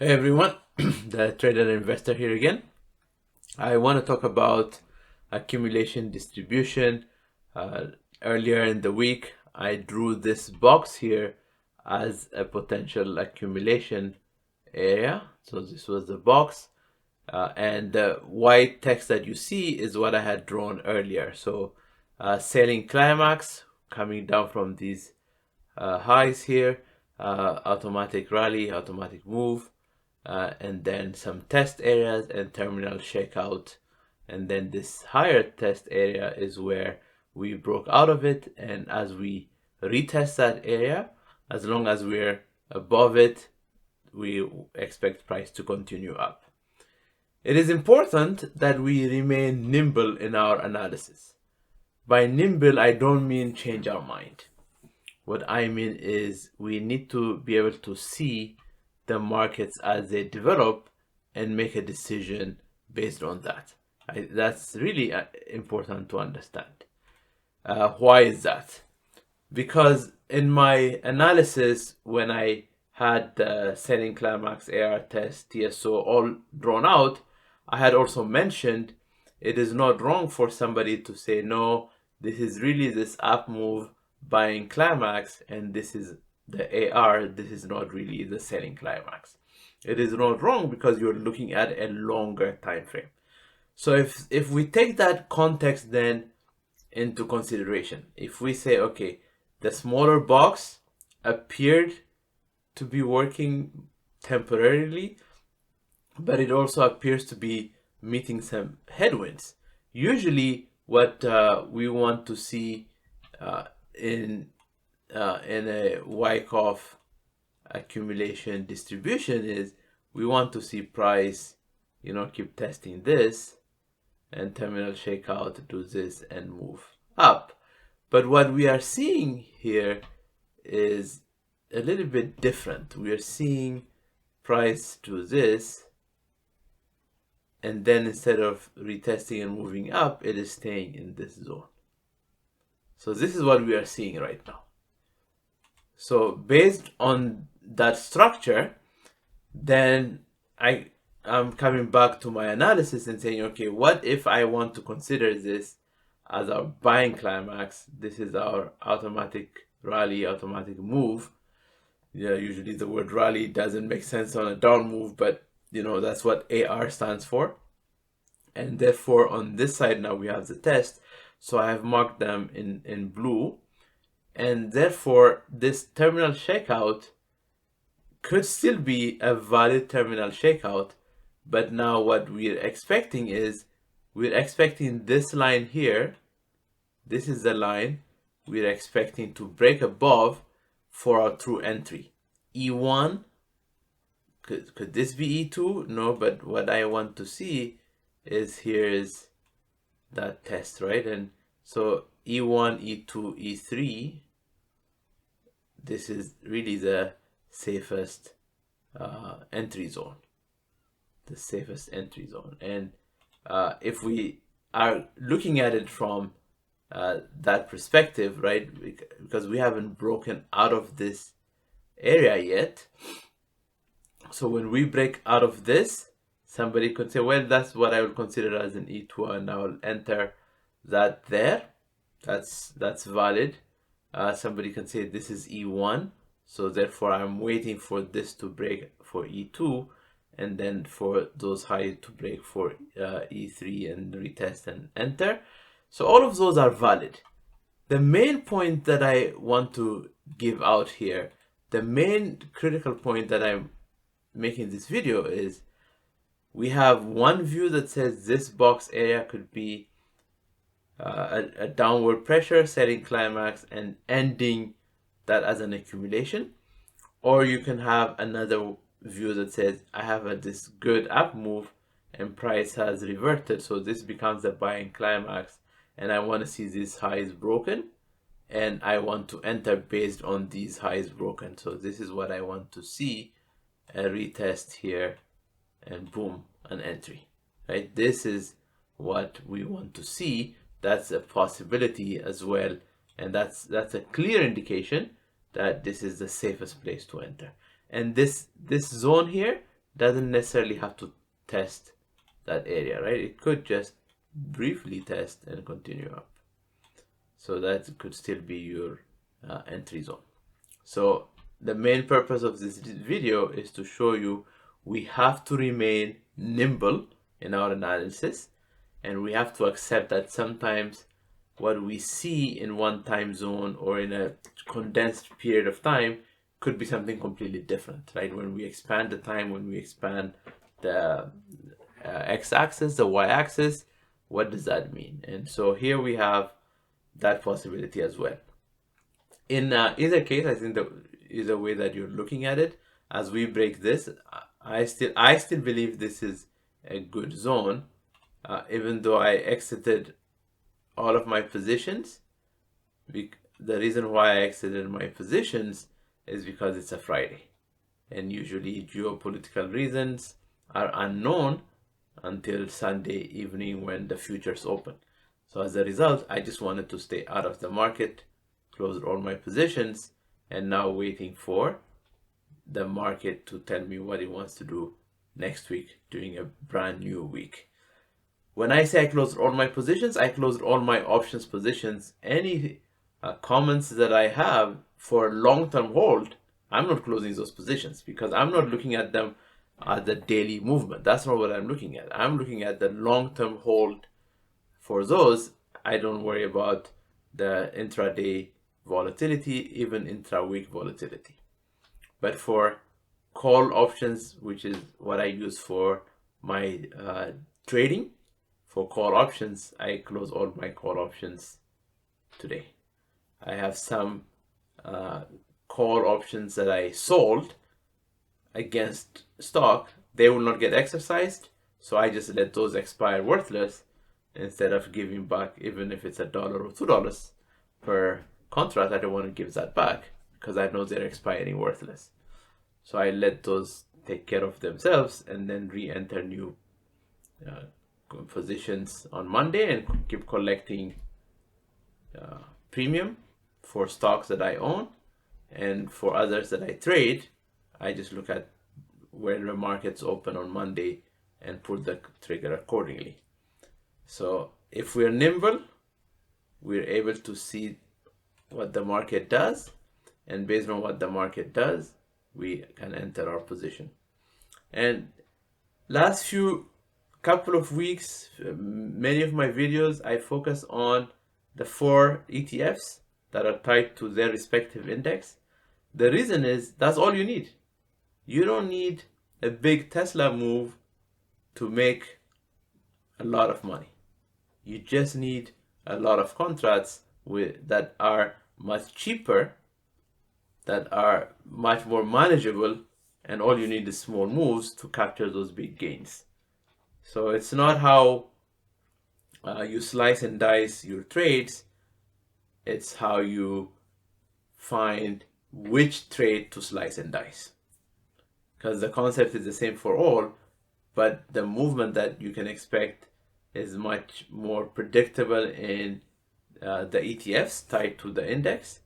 Hey everyone, the trader investor here again. I want to talk about accumulation distribution. Earlier in the week, I drew this box here as a potential accumulation area. So this was the box, and the white text that you see is what I had drawn earlier. So selling climax coming down from these highs here, automatic rally, automatic move, and then some test areas and terminal shakeout. And then this higher test area is where we broke out of it. And as we retest that area, as long as we're above it, we expect price to continue up. It is important that we remain nimble in our analysis. By nimble, I don't mean change our mind. What I mean is we need to be able to see the markets as they develop and make a decision based on that. That's really important to understand. Why is that? Because in my analysis, when I had the selling climax, AR test, TSO all drawn out, I had also mentioned it is not wrong for somebody to say, no, this is really this up move buying climax, and this is the AR, this is not really the selling climax. It is not wrong because you're looking at a longer time frame. So if we take that context then into consideration, if we say, okay, the smaller box appeared to be working temporarily, but it also appears to be meeting some headwinds. Usually what we want to see in a Wyckoff accumulation distribution is we want to see price, keep testing this and terminal shakeout, do this and move up. But what we are seeing here is a little bit different. We are seeing price do this, and then instead of retesting and moving up, it is staying in this zone. So this is what we are seeing right now. So based on that structure, then I'm coming back to my analysis and saying, okay, what if I want to consider this as our buying climax? This is our automatic rally, automatic move. Yeah, usually the word rally doesn't make sense on a down move, but that's what AR stands for. And therefore on this side now we have the test. So I have marked them in blue. And therefore this terminal shakeout could still be a valid terminal shakeout. But now what we're expecting is we're expecting this line here. This is the line we're expecting to break above for our true entry. E1, could this be E2? No, but what I want to see is here is that test, right? And so E1, E2, E3, this is really the safest entry zone. The safest entry zone. And if we are looking at it from that perspective, right, because we haven't broken out of this area yet. So when we break out of this, somebody could say, well, that's what I would consider as an E2, and I will enter that there. That's valid. Somebody can say this is E1, so therefore I'm waiting for this to break for E2, and then for those highs to break for E3 and retest and enter. So all of those are valid. The main point that I want to give out here, the main critical point that I'm making this video is we have one view that says this box area could be a downward pressure, setting climax and ending that as an accumulation. Or you can have another view that says I have this good up move and price has reverted, so this becomes a buying climax and I want to see these highs broken and I want to enter based on these highs broken. So this is what I want to see, a retest here and boom, an entry, right? This is what we want to see. That's a possibility as well, and that's a clear indication that this is the safest place to enter. And this zone here, doesn't necessarily have to test that area, right? It could just briefly test and continue up. So that could still be your entry zone. So the main purpose of this video is to show you we have to remain nimble in our analysis, and we have to accept that sometimes what we see in one time zone or in a condensed period of time could be something completely different, right? When we expand the time, when we expand the x-axis, the y-axis, what does that mean? And so here we have that possibility as well. In either case, I think that either way that you're looking at it, as we break this, I still believe this is a good zone, even though I exited all of my positions. The reason why I exited my positions is because it's a Friday, and usually geopolitical reasons are unknown until Sunday evening when the futures open. So as a result, I just wanted to stay out of the market, closed all my positions, and now waiting for the market to tell me what it wants to do next week during a brand new week. When I say I closed all my positions, I closed all my options positions. Any comments that I have for long-term hold, I'm not closing those positions because I'm not looking at them at the daily movement. That's not what I'm looking at. I'm looking at the long-term hold. For those, I don't worry about the intraday volatility, even intra-week volatility. But for call options, which is what I use for my trading, for call options, I close all my call options today. I have some call options that I sold against stock. They will not get exercised, so I just let those expire worthless instead of giving back, even if it's $1 or $2 per contract. I don't want to give that back because I know they're expiring worthless. So I let those take care of themselves and then re-enter new positions on Monday and keep collecting premium for stocks that I own, and for others that I trade, I just look at where the markets open on Monday and pull the trigger accordingly. So if we're nimble, we're able to see what the market does, and based on what the market does, we can enter our position. And last couple of weeks, many of my videos, I focus on the 4 ETFs that are tied to their respective index. The reason is that's all you need. You don't need a big Tesla move to make a lot of money. You just need a lot of contracts that are much cheaper, that are much more manageable, and all you need is small moves to capture those big gains. So it's not how you slice and dice your trades, it's how you find which trade to slice and dice. Because the concept is the same for all, but the movement that you can expect is much more predictable in the ETFs tied to the index,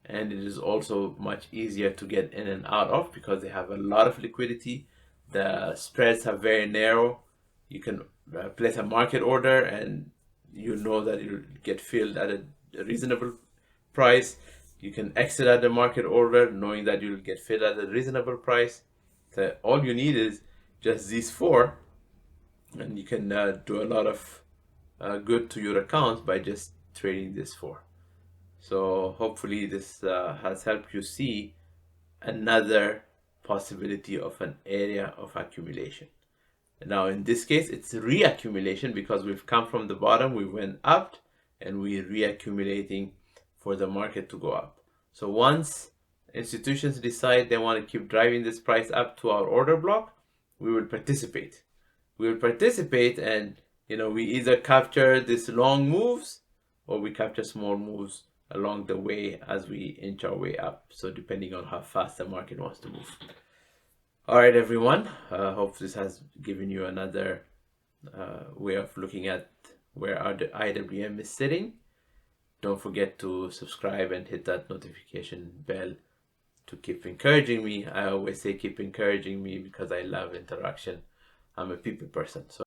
and it is also much easier to get in and out of because they have a lot of liquidity. The spreads are very narrow. You can place a market order and you know that it will get filled at a reasonable price. You can exit at the market order knowing that you'll get filled at a reasonable price. So all you need is just these 4, and you can do a lot of good to your account by just trading this 4. So hopefully this has helped you see another possibility of an area of accumulation. Now in this case, it's reaccumulation because we've come from the bottom, we went up, and we're reaccumulating for the market to go up. So once institutions decide they want to keep driving this price up to our order block, we will participate. We will participate, and we either capture these long moves or we capture small moves along the way as we inch our way up. So depending on how fast the market wants to move. All right, everyone. Hope this has given you another way of looking at where our IWM is sitting. Don't forget to subscribe and hit that notification bell to keep encouraging me. I always say keep encouraging me because I love interaction. I'm a people person. So